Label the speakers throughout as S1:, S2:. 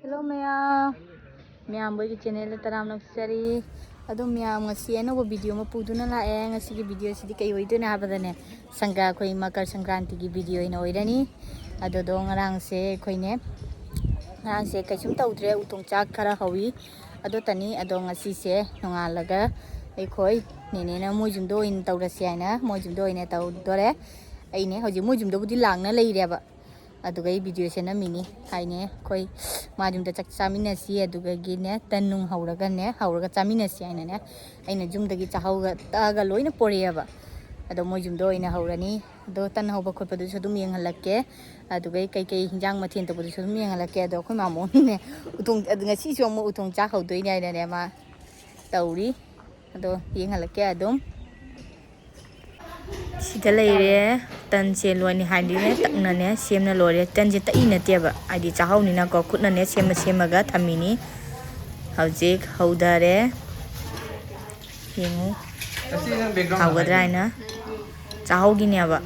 S1: Hello ma'am boy channel taram naksari adum ma'am ngasi ano video ma puduna la e ngasi gi video sidi kai hoiduna habadane sanga khoi makar sankranti gi video ina oirani ado do ngarang se khoine ngarang se kaisum tawdre utong chak khara hawi ado tani ado ngasi se nongalaga ai khoi nene na mojum do in tawrasi aina mojum do ina tawdore aine hoji mojum do budi langna leireba aduga video se na mini haine koi majum da chak chamina si aduga gi ne tanung hauraga chamina si aina ne aina jum dagi chahauga taga loina poriyaba ado mojum do ina haurani do tan hauba khotpa du sudum yenghalakke aduga kai hinjang mathen to bu sudum yenghalakke ado khoi mamo ne utong adunga si so mo utong cha haudoi nai ne ma tauri ado yenghalakke adum sida leire tan se loini handine takna ne semna lore tan je tai na teba adi chahau ni na ko khutna ne semaga thamini haujik haudare yengu haugadraina chahau gi ne ba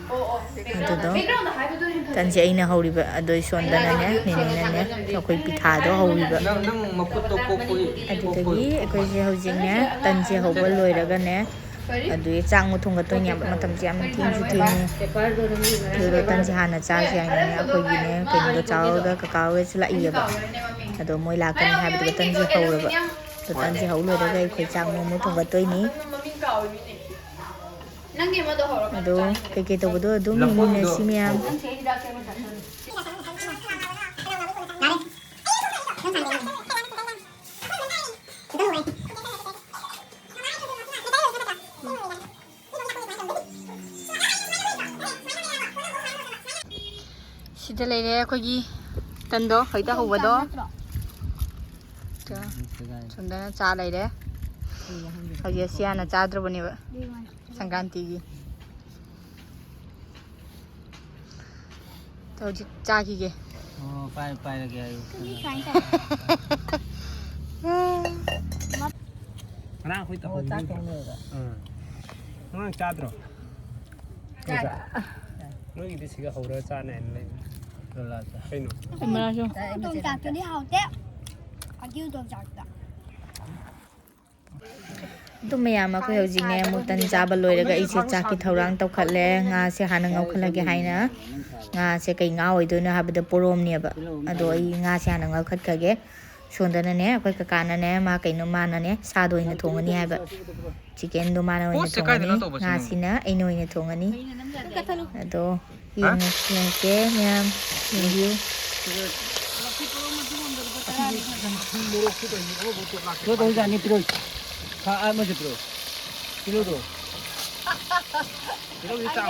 S1: ado tan je ina hauriba ado sondana ne ne akoi pitha do hauriba adutagi akoi je haujik ne tan je hauba loiraga ne aduh chang muthung ga tonya matam jam thing ju thing thuro tan ji hana cha ji ai akoi gi ne ken do chaw da kakao we chla iya ba ado moi la kan ha bi tan ji hau ba to tan ji hau lo da gai khoi chang mo muthung ga toi ni ado ke to do dum ni ne simiam sida leire khoi tando hoida hobado sondana cha leire hoye siana chadro bani ba sankranti gi to ji cha gi ge
S2: pai lagi ayo nang khoi ta ho cha keng le ga nang chadro nó gì thì cái hậu ra cha này lên là hay nó
S1: mà cho
S3: tôi chặt cho đi hậu té à kêu tôi chặt đó
S1: tumaya ko hojing ne mutan jaba loiraga ise chaki thorang tawkhatle nga se hana ngawkhalage haina nga se kai nga oidona habada porom ne ba ado ai nga se hana ngawkhatkage sondana ne akoi kakana ne ma kaino mana ne sado ina thongani haiba chicken do mana ina thongani nga sina aino ina thongani ado yang ke nyam review
S2: तो तो जाने पिरो खा आ मजे पिरो पिरो तो पिरो ये चांग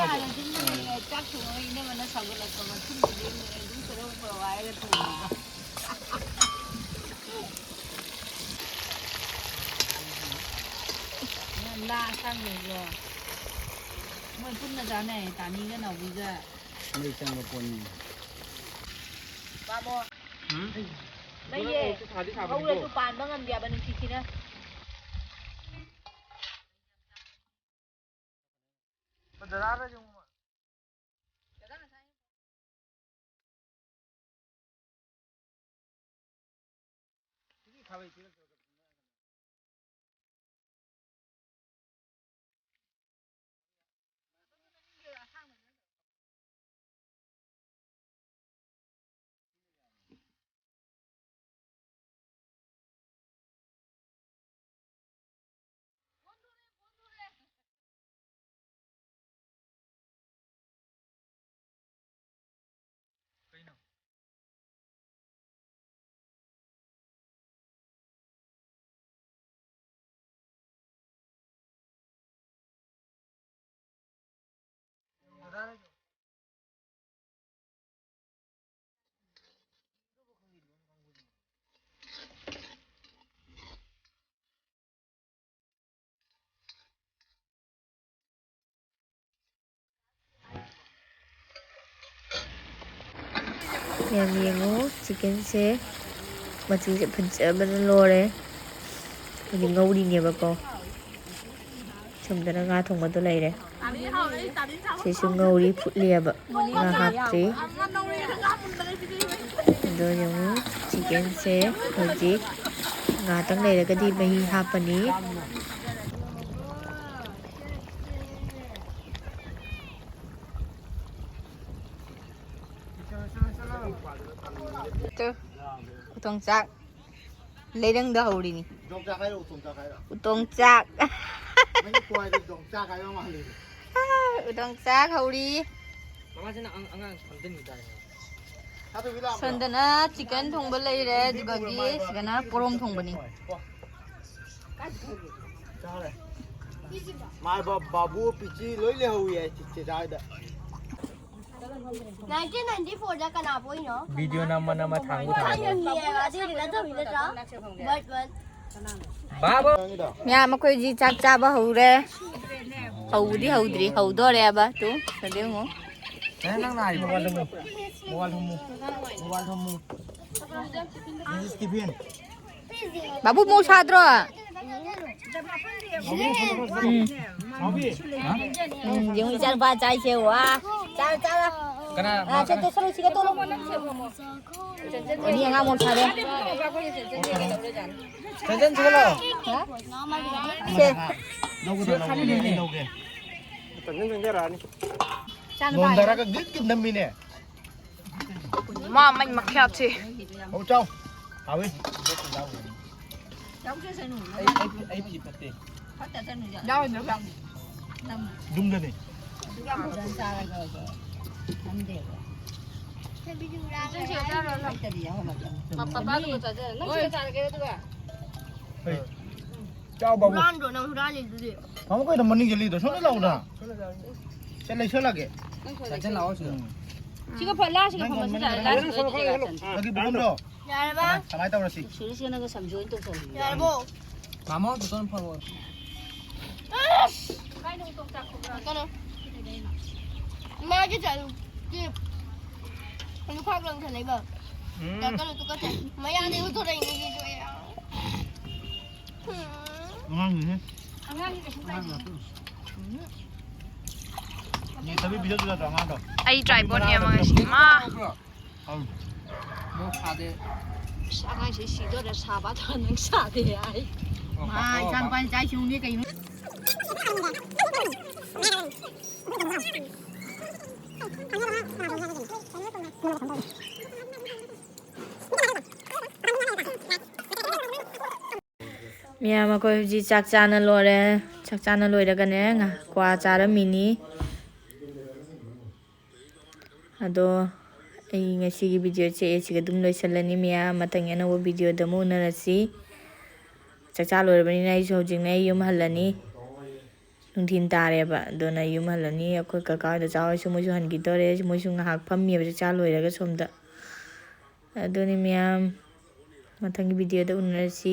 S3: chắc chúng mình nên mà nó sống là còn mà chút gì đúng cái đó vừa vài cái thủ la sang rồi mới phun là giá này tán đi cái nào bây giờ
S2: mấy trăm một con
S3: ba bo đây ye không là tụi bạn bằng ăn bia bên kia nữa
S1: yengu chicken se machu se phuncha ban lore ni ngawri ne ba ko somdana nga thong ba to leire se su ngawri phutliaba nga hapti do yengu chicken ꯆꯤꯛꯀꯟꯁꯦ ꯍꯧꯖꯤꯛ ꯉꯥꯛꯇꯪ ꯂꯩꯔꯒꯗꯤ ꯃꯍꯤ ꯍꯥꯞꯄꯅꯤ 우동 짝 레랭도 하우리니 우동 짝 우동 짝 하우리 선드나 치킨 통발 레이레 두가기 시가나 포롬 통바니
S2: my बाबू पीछे लोई ले हुई है चिच्चे जायदा
S4: 1994da kana boy no
S2: วิดีโอนำมานำมาทางกูถ่าย
S4: Anh nhìn là đi là đâu đi đó Bật bật
S2: บ้าบ่
S1: 야 마코지 짝짜바 하우레 하우디 하우드리 하우도레 봐 또. 선데모
S2: นั่งไหนเมื่อวานทำมูนี่สตีเฟน
S1: 바부 뭐 사들어 yung jar ba chai che wa chal chal ah che to solo siga to lo ni nga mo sa de
S2: 세전 찍을러
S1: che
S2: 논다라가 늦게 넘미네
S1: ma manh mặc khẹt chi
S2: 오 짱. 아왜? ai bị tật tiền.
S3: đâu nữa không
S2: Đúng rồi này. Chào bà bố. Không có thằng mình đi rồi số nó lâu rồi. Sẽ lấy số là kệ. Sẽ lâu rồi.
S3: 지금 벌라 지금 보면 진짜 나는
S2: 여기 부분 더.
S4: Yarba
S2: 가만히 있다 그랬지.
S3: 시리시는 거 삼조인 또 선.
S4: Yarbo
S2: 마마 두손 파워.
S4: Con Mà cái trận Kịp Anh khoác lần thằng này bờ Đó con tôi có thể Mấy anh đi tôi đánh gì cho em
S2: ngon gì thế? Tapi bisa juga dah ngan dah.
S1: ai try bon ya mga sima
S2: Mau ada.
S3: 사가시 시도를 사바도 는 사대 아이.
S1: ma san pan chai chung ni kai Mia mà coi gì chắc chắn là lôi đấy chắc chắn là lôi được cái này ngà qua cha đó mini ado ai ngay si video che chỉ cái đúng lôi xem lên mia mà thằng nó video demo nữa là gì chắc chắn lôi bên này cho chính này yếm hẳn là ní nung thiên ta đấy bạn đồ này yếm hẳn là ní coi cả cái đó cháu cho mỗi chỗ hẳn cái đó đấy cho mỗi chỗ ngạc phàm mía chắc chắn lôi được cái xong đó ado này mia mà thằng video đó nữa là gì